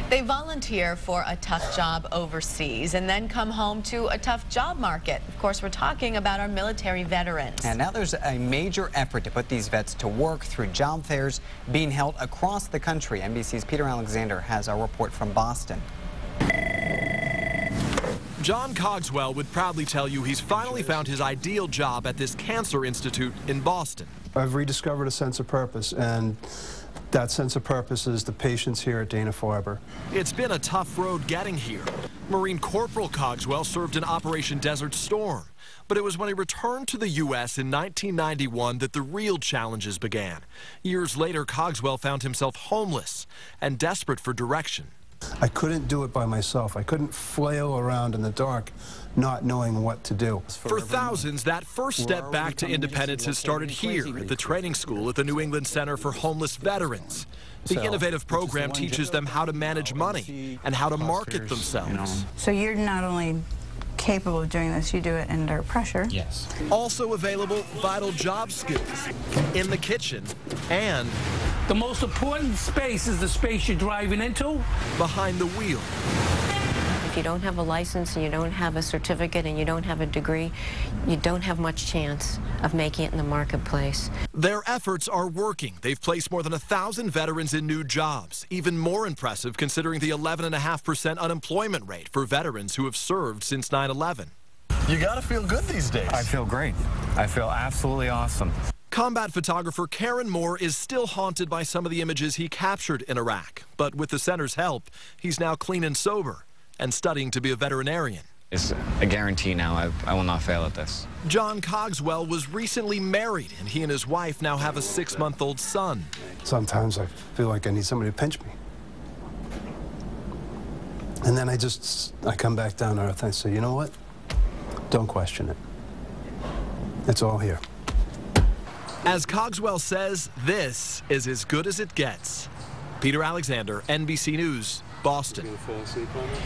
They volunteer for a tough job overseas and then come home to a tough job market. Of course, we're talking about our military veterans. And now there's a major effort to put these vets to work through job fairs being held across the country. NBC's Peter Alexander has our report from Boston. John Cogswell would proudly tell you he's finally found his ideal job at this cancer institute in Boston. I've rediscovered a sense of purpose, and that sense of purpose is the patients here at Dana-Farber. It's been a tough road getting here. Marine Corporal Cogswell served in Operation Desert Storm, but it was when he returned to the U.S. in 1991 that the real challenges began. Years later, Cogswell found himself homeless and desperate for direction. I couldn't do it by myself. I couldn't flail around in the dark not knowing what to do. For thousands, that first step back to independence has started here at the training school at the New England Center for Homeless Veterans. The innovative program teaches them how to manage money and how to market themselves. So you're not only capable of doing this, you do it under pressure. Yes. Also available, vital job skills in the kitchen and the most important space is the space you're driving into. Behind the wheel. If you don't have a license and you don't have a certificate and you don't have a degree, you don't have much chance of making it in the marketplace. Their efforts are working. They've placed more than 1,000 veterans in new jobs. Even more impressive considering the 11.5% unemployment rate for veterans who have served since 9/11. You gotta feel good these days. I feel great. I feel absolutely awesome. Combat photographer Karen Moore is still haunted by some of the images he captured in Iraq. But with the center's help, he's now clean and sober and studying to be a veterinarian. It's a guarantee now. I will not fail at this. John Cogswell was recently married, and he and his wife now have a 6-month-old son. Sometimes I feel like I need somebody to pinch me. And then I come back down to earth and I say, you know what? Don't question it. It's all here. As Cogswell says, this is as good as it gets. Peter Alexander, NBC News, Boston.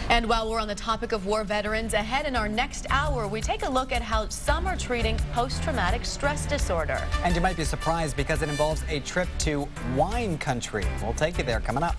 And while we're on the topic of war veterans, ahead in our next hour, we take a look at how some are treating post-traumatic stress disorder. And you might be surprised because it involves a trip to wine country. We'll take you there coming up.